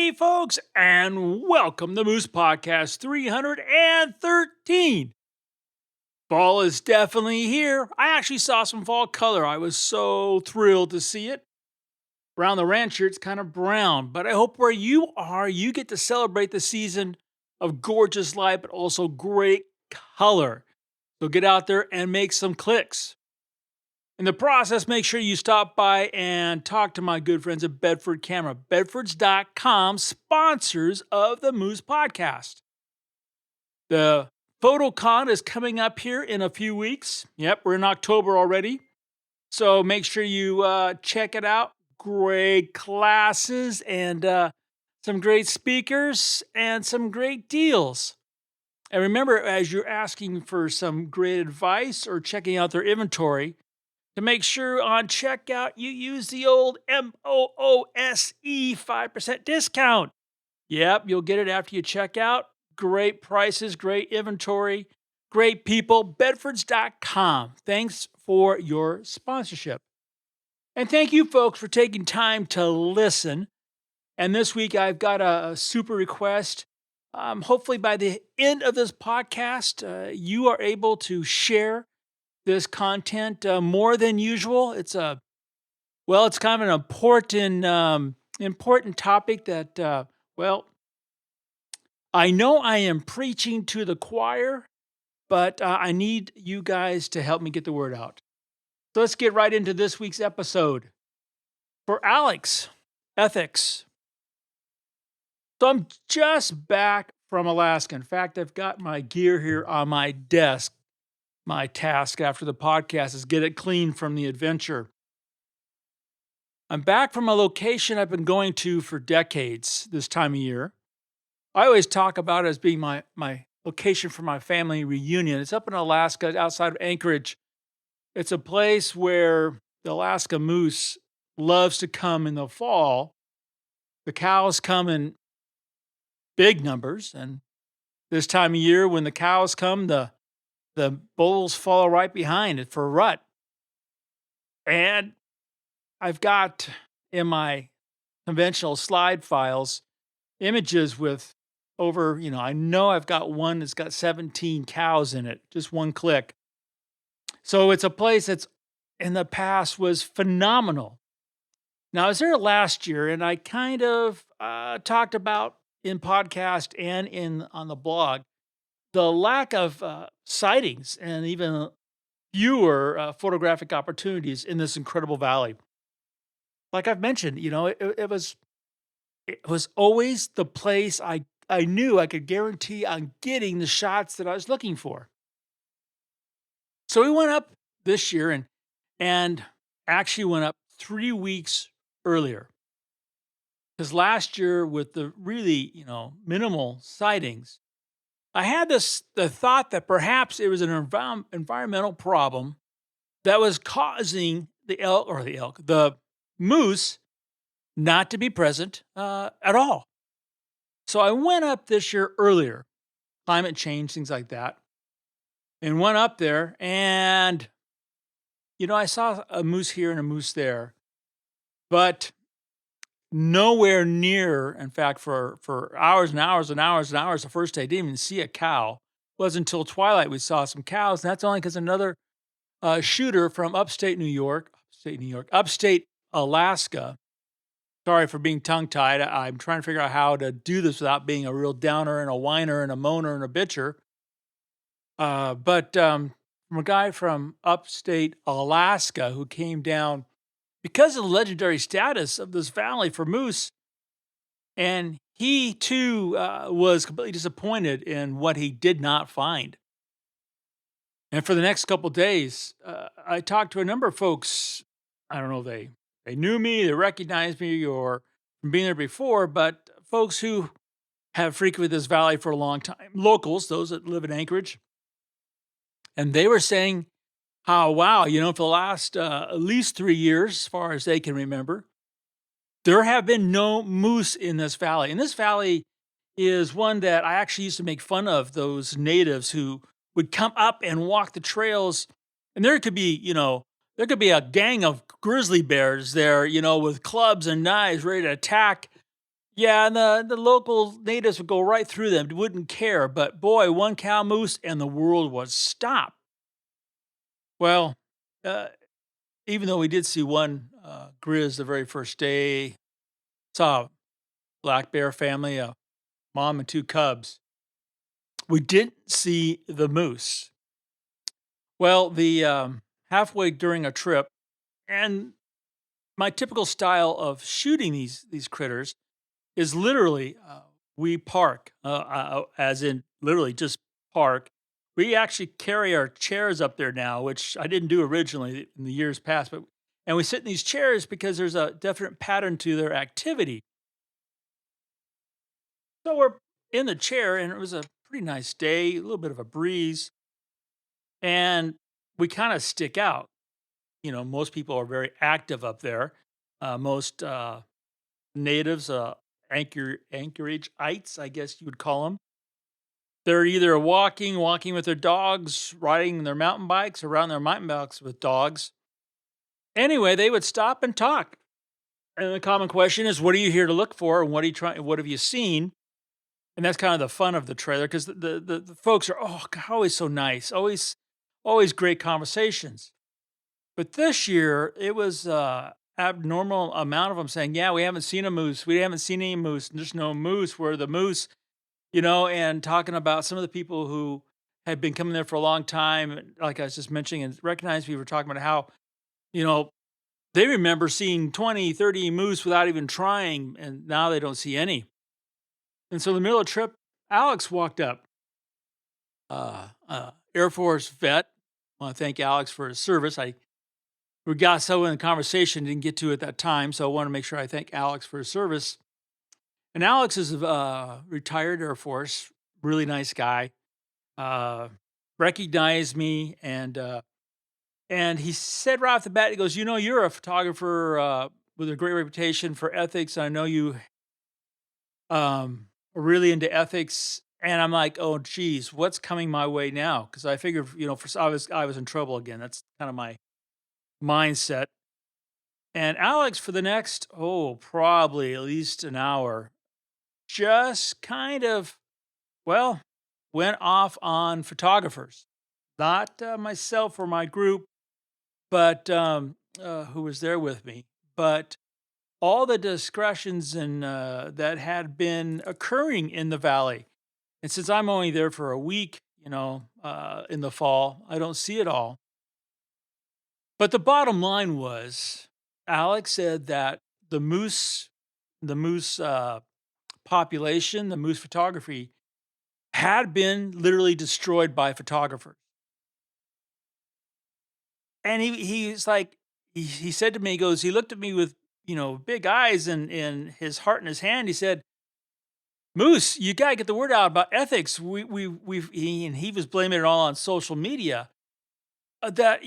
Hey, folks, and welcome to Moose Podcast 313. Fall is definitely here. I actually saw some fall color. I was so thrilled to see it. Around the ranch here, it's kind of brown, but I hope where you are, you get to celebrate the season of gorgeous light, but also great color. So get out there and make some clicks. In the process, make sure you stop by and talk to my good friends at Bedford Camera. Bedfords.com, sponsors of the Moose Podcast. The PhotoCon is coming up here in a few weeks. Yep, we're in October already. So make sure you check it out. Great classes and some great speakers and some great deals. And remember, as you're asking for some great advice or checking out their inventory, to make sure on checkout you use the old MOOSE 5% discount. Yep, you'll get it after you check out. Great prices, great inventory, great people. Bedfords.com. Thanks for your sponsorship. And thank you, folks, for taking time to listen. And this week I've got a super request. Hopefully by the end of this podcast, you are able to share this content more than usual. It's kind of an important topic that, I know I am preaching to the choir, but I need you guys to help me get the word out. So let's get right into this week's episode. For Alex, ethics. So I'm just back from Alaska. In fact, I've got my gear here on my desk. My task after the podcast is get it clean from the adventure. I'm back from a location I've been going to for decades this time of year. I always talk about it as being my location for my family reunion. It's up in Alaska outside of Anchorage. It's a place where the Alaska moose loves to come in the fall. The cows come in big numbers, and this time of year when the cows come, the bulls follow right behind it for a rut. And I've got in my conventional slide files images with over, I know I've got one that's got 17 cows in it, just one click. So it's a place that's in the past was phenomenal. Now, I was there last year, and I kind of talked about in podcast and on the blog the lack of sightings and even fewer photographic opportunities in this incredible valley. Like I've mentioned, it was always the place I knew I could guarantee on getting the shots that I was looking for. So we went up this year and actually went up 3 weeks earlier. Because last year with the really, minimal sightings, I had the thought that perhaps it was an environmental problem that was causing the moose not to be present at all. So I went up this year earlier, climate change, things like that, and went up there and, I saw a moose here and a moose there, but nowhere near, in fact, for hours and hours and hours and hours the first day, I didn't even see a cow. It wasn't until twilight we saw some cows, and that's only because another shooter from upstate Alaska. Sorry for being tongue-tied. I'm trying to figure out how to do this without being a real downer and a whiner and a moaner and a bitcher. But from a guy from upstate Alaska who came down because of the legendary status of this valley for moose, and he too was completely disappointed in what he did not find. And for the next couple of days, I talked to a number of folks. I don't know if they knew me, they recognized me, or from being there before, but folks who have frequented this valley for a long time, locals, those that live in Anchorage, and they were saying how, wow, for the last at least 3 years, as far as they can remember, there have been no moose in this valley. And this valley is one that I actually used to make fun of those natives who would come up and walk the trails. And there could be, a gang of grizzly bears there, with clubs and knives ready to attack, Yeah, and the local natives would go right through them, wouldn't care. But boy, one cow moose and the world would stop. Well, uh, even though we did see one grizz the very first day, saw a black bear family, a mom and two cubs. We didn't see the moose. Well, the halfway during a trip, and my typical style of shooting these critters is literally we park, as in literally just park. We actually carry our chairs up there now, which I didn't do originally in the years past, but and we sit in these chairs because there's a definite pattern to their activity. So we're in the chair, and it was a pretty nice day, a little bit of a breeze, and we kind of stick out. You know, most people are very active up there. Most natives, Anchorageite, I guess you would call them. They're either walking with their dogs, riding their mountain bikes, or riding their mountain bikes with dogs. Anyway, they would stop and talk. And the common question is, what are you here to look for? And what are you trying? What have you seen? And that's kind of the fun of the trailer because the folks are always so nice, always great conversations. But this year it was abnormal amount of them saying, "Yeah, we haven't seen a moose. We haven't seen any moose. And there's no moose. Where the moose?" And talking about some of the people who had been coming there for a long time, like I was just mentioning, and recognized we were talking about how you know they remember seeing 20, 30 moose without even trying, and now they don't see any. And so in the middle of the trip, Alex walked up, Air Force vet. I want to thank Alex for his service. We got so in the conversation, didn't get to it at that time, so I want to make sure I thank Alex for his service. And Alex is retired Air Force, really nice guy. Uh, Recognized me, and he said right off the bat, he goes, "You're a photographer with a great reputation for ethics. I know you are really into ethics." And I'm like, "Oh, geez, what's coming my way now?" Because I figured, I was in trouble again. That's kind of my mindset. And Alex, for the next, probably at least an hour, just kind of, well, went off on photographers, not myself or my group, but who was there with me, but all the discretions and that had been occurring in the valley. And since I'm only there for a week, in the fall, I don't see it all. But the bottom line was, Alex said that the moose, the moose population, the moose photography had been literally destroyed by photographers. And he's like, he said to me, he looked at me with, big eyes and his heart in his hand. He said, "Moose, you gotta get the word out about ethics. He was blaming it all on social media. That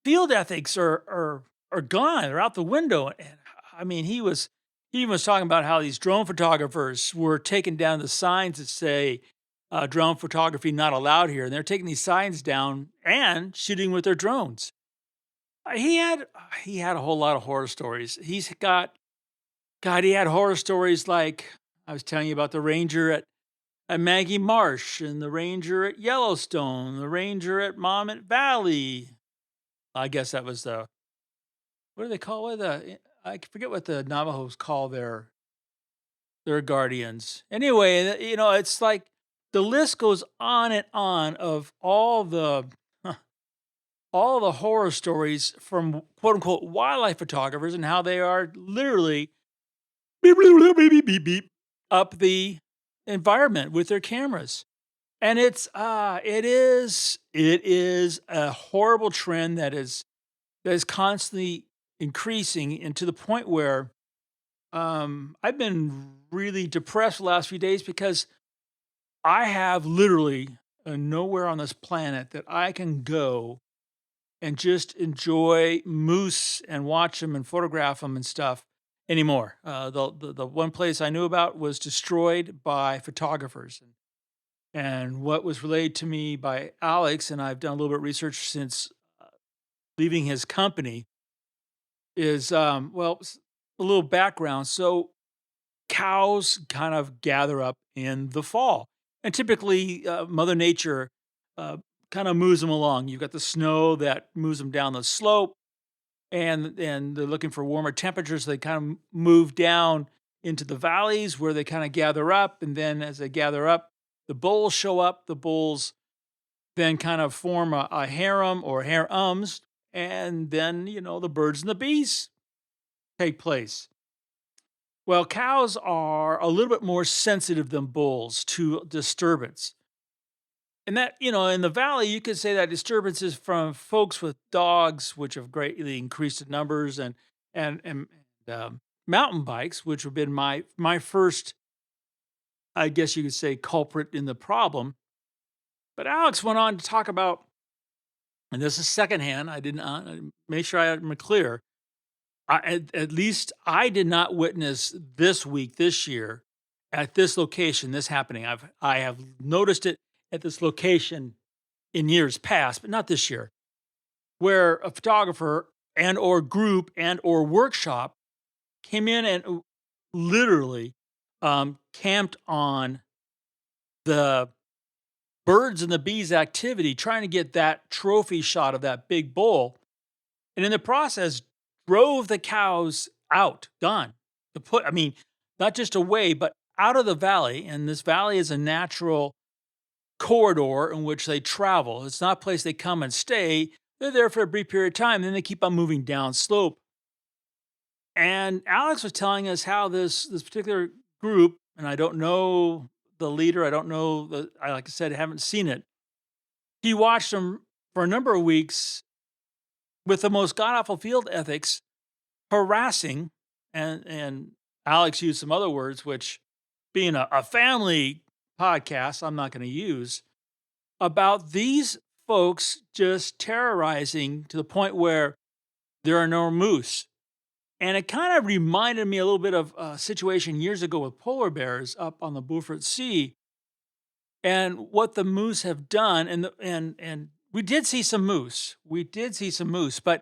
field ethics are gone. They're out the window." And I mean, he was talking about how these drone photographers were taking down the signs that say drone photography not allowed here, and they're taking these signs down and shooting with their drones. He had a whole lot of horror stories. He had horror stories like I was telling you about the ranger at Maggie Marsh and the ranger at Yellowstone, the ranger at Monmouth Valley. I guess that was the what do they call it? I forget what the Navajos call their guardians. Anyway, it's like the list goes on and on of all the horror stories from quote unquote wildlife photographers and how they are literally beep, beep, beep, beep, beep, beep, up the environment with their cameras. And it is a horrible trend that is constantly increasing, and to the point where I've been really depressed the last few days because I have literally nowhere on this planet that I can go and just enjoy moose and watch them and photograph them and stuff anymore. The one place I knew about was destroyed by photographers. And what was relayed to me by Alex, and I've done a little bit of research since leaving his company, is a little background. So cows kind of gather up in the fall. And typically, Mother Nature uh, kind of moves them along. You've got the snow that moves them down the slope, and they're looking for warmer temperatures. So they kind of move down into the valleys where they kind of gather up. And then as they gather up, the bulls show up. The bulls then kind of form a harem or harems. And then, the birds and the bees take place. Well, cows are a little bit more sensitive than bulls to disturbance. And that, in the valley, you could say that disturbances from folks with dogs, which have greatly increased in numbers, and mountain bikes, which have been my first, I guess you could say, culprit in the problem. But Alex went on to talk about, and this is secondhand. I didn't make sure I'm clear. At least I did not witness this week, this year, at this location, this happening. I have noticed it at this location in years past, but not this year, where a photographer and or group and or workshop came in and literally camped on the birds and the bees activity, trying to get that trophy shot of that big bull, and in the process drove the cows out, gone. I mean, not just away, but out of the valley. And this valley is a natural corridor in which they travel. It's not a place they come and stay. They're there for a brief period of time, then they keep on moving down slope. And Alex was telling us how this particular group, and I don't know the leader, I don't know like I said, I haven't seen it. He watched them for a number of weeks with the most god awful field ethics, harassing, and Alex used some other words, which being a family podcast, I'm not going to use, about these folks just terrorizing to the point where there are no moose. And it kind of reminded me a little bit of a situation years ago with polar bears up on the Beaufort Sea and what the moose have done. And we did see some moose. We did see some moose, but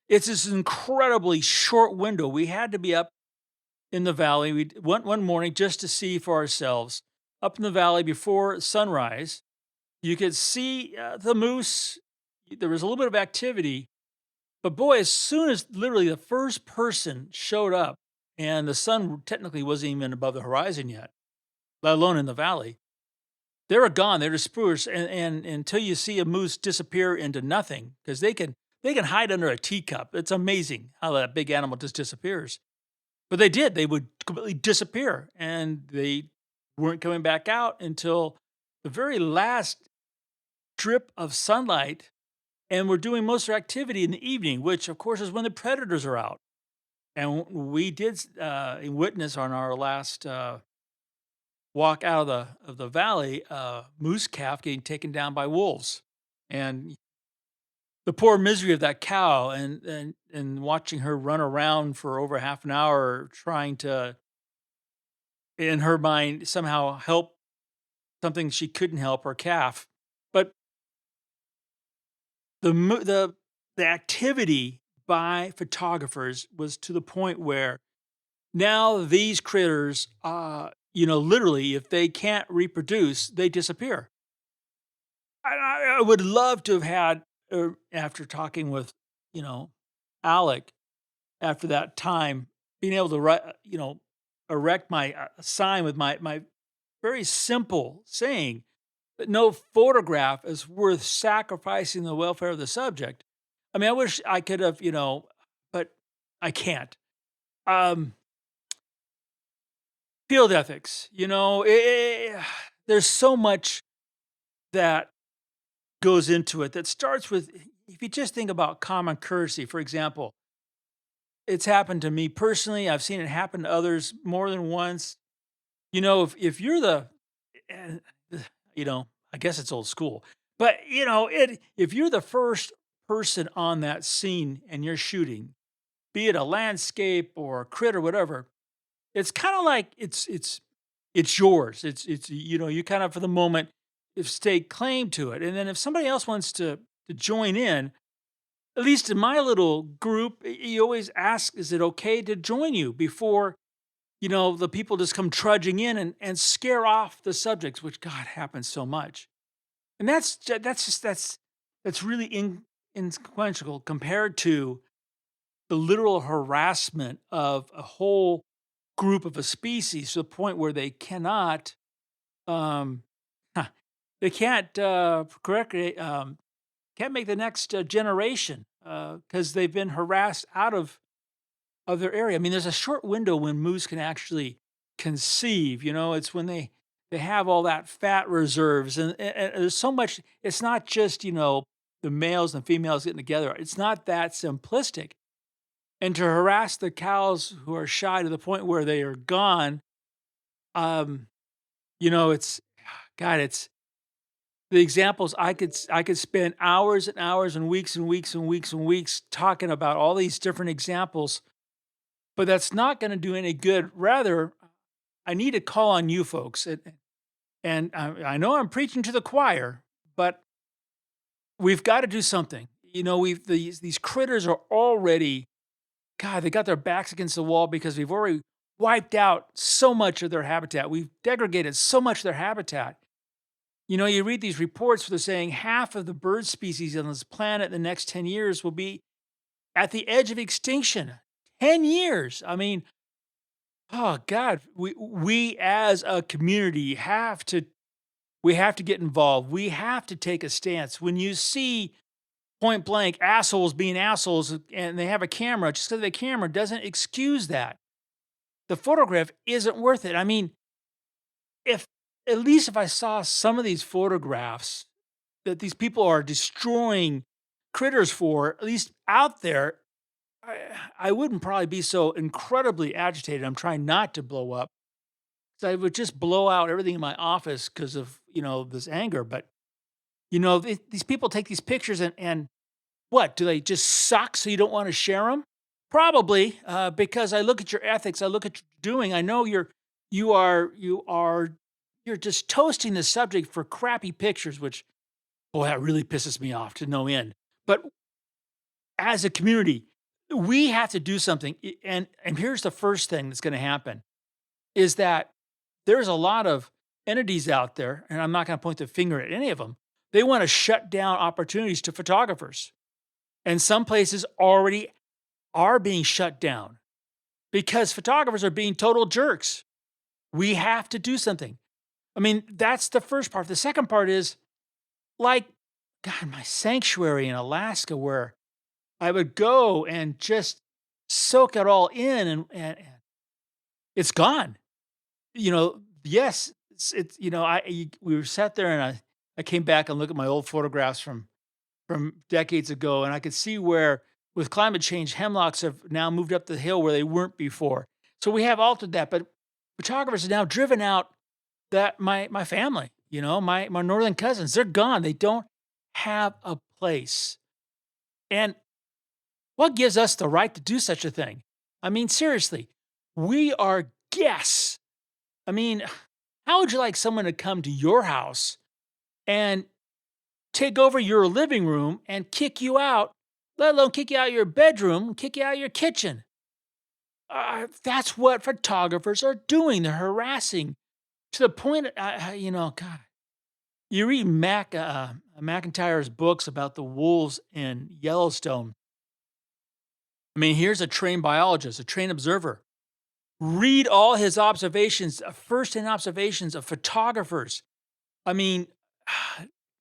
it's this incredibly short window. We had to be up in the valley. We went one morning just to see for ourselves up in the valley before sunrise. You could see the moose. There was a little bit of activity, but boy, as soon as literally the first person showed up, and the sun technically wasn't even above the horizon yet, let alone in the valley, they were gone. They were dispersed, and until you see a moose disappear into nothing, because they can hide under a teacup. It's amazing how that big animal just disappears. But they did. They would completely disappear, and they weren't coming back out until the very last drip of sunlight, and we're doing most of our activity in the evening, which of course is when the predators are out. And we did witness on our last walk out of the valley, moose calf getting taken down by wolves, and the poor misery of that cow, and watching her run around for over half an hour trying to, in her mind, somehow help something she couldn't help, her calf. But the activity by photographers was to the point where now these critters, literally, if they can't reproduce, they disappear. I would love to have had, after talking with, you know, Alec, after that time, being able to erect my sign with my very simple saying that no photograph is worth sacrificing the welfare of the subject. I mean, I wish I could have, but I can't. Um, Field ethics, there's so much that goes into it that starts with, if you just think about common courtesy, for example, it's happened to me personally. I've seen it happen to others more than once. If you're and, uh, I guess it's old school, but if you're the first person on that scene and you're shooting, be it a landscape or a crit or whatever, it's kind of like it's yours. It's you kind of for the moment if stake claim to it, and then if somebody else wants to join in, at least in my little group, you always ask, is it okay to join you before the people just come trudging in and scare off the subjects, which God happens so much. And that's really inconsequential compared to the literal harassment of a whole group of a species to the point where they cannot um they can't make the next generation because they've been harassed out of their area. I mean, there's a short window when moose can actually conceive. It's when they have all that fat reserves, and there's so much. It's not just the males and females getting together. It's not that simplistic. And to harass the cows who are shy to the point where they are gone, um, it's God. It's the examples I could spend hours and hours and weeks and weeks and weeks and weeks talking about all these different examples, but that's not going to do any good. Rather, I need to call on you folks, and I know I'm preaching to the choir, but we've got to do something. These critters are already, God, they got their backs against the wall because we've already wiped out so much of their habitat. We've degraded so much of their habitat. You read these reports where they're saying half of the bird species on this planet in the next 10 years will be at the edge of extinction. 10 years. I mean, oh God, we as a community we have to get involved. We have to take a stance. When you see point blank assholes being assholes and they have a camera, just because the camera doesn't excuse that. The photograph isn't worth it. I mean, if at least if I saw some of these photographs that these people are destroying critters for, at least out there, I, I wouldn't probably be so incredibly agitated. I'm trying not to blow up. So I would just blow out everything in my office because of this anger. But these people take these pictures and what do they just suck? So you don't want to share them? Probably because I look at your ethics. I look at what you're doing. I know you're just toasting the subject for crappy pictures, which boy, that really pisses me off to no end. But as a community, we have to do something. And here's the first thing that's going to happen is that there's a lot of entities out there, and I'm not going to point the finger at any of them. They want to shut down opportunities to photographers. And some places already are being shut down because photographers are being total jerks. We have to do something. I mean, that's the first part. The second part is like, God, my sanctuary in Alaska where I would go and just soak it all in and it's gone. Yes, we were sat there and I came back and looked at my old photographs from decades ago, and I could see where with climate change, hemlocks have now moved up the hill where they weren't before. So we have altered that, but photographers have now driven out that my family, my northern cousins, they're gone. They don't have a place. And what gives us the right to do such a thing? I mean, seriously, we are guests. I mean, how would you like someone to come to your house and take over your living room and kick you out, let alone kick you out of your bedroom, kick you out of your kitchen? That's what photographers are doing. They're harassing to the point, God. You read McIntyre's books about the wolves in Yellowstone. I mean, here's a trained biologist, a trained observer. Read all his observations, first-hand observations of photographers. I mean,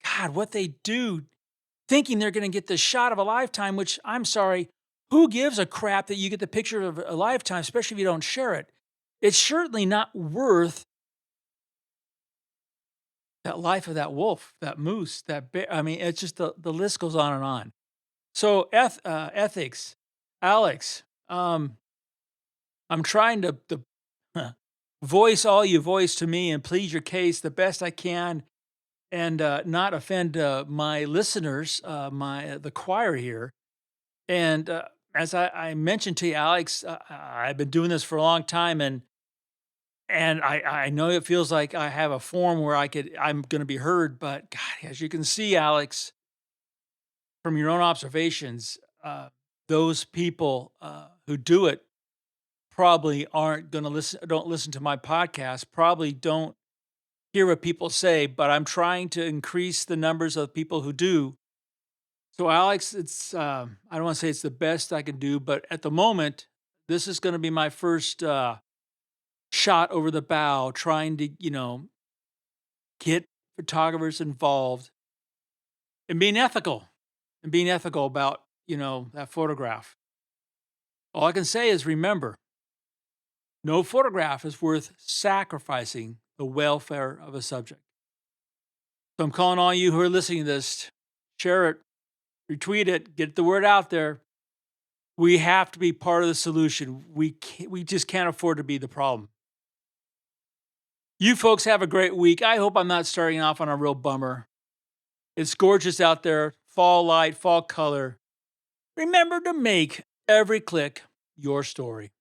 God, what they do, thinking they're going to get the shot of a lifetime, which I'm sorry, who gives a crap that you get the picture of a lifetime, especially if you don't share it? It's certainly not worth that life of that wolf, that moose, that bear. I mean, it's just the list goes on and on. So ethics, Alex, I'm trying to voice all you voice to me and plead your case the best I can and not offend my listeners, the choir here. And as I mentioned to you, Alex, I've been doing this for a long time, and I know it feels like I have a forum where I'm going to be heard. But God, as you can see, Alex, from your own observations, those people who do it probably aren't going to don't listen to my podcast, probably don't hear what people say, but I'm trying to increase the numbers of people who do. So, Alex, I don't want to say it's the best I can do, but at the moment, this is going to be my first shot over the bow trying to, get photographers involved and being ethical about, that photograph. All I can say is remember, no photograph is worth sacrificing the welfare of a subject. So I'm calling all you who are listening to this, share it, retweet it, get the word out there. We have to be part of the solution. We just can't afford to be the problem. You folks have a great week. I hope I'm not starting off on a real bummer. It's gorgeous out there. Fall light, fall color. Remember to make every click your story.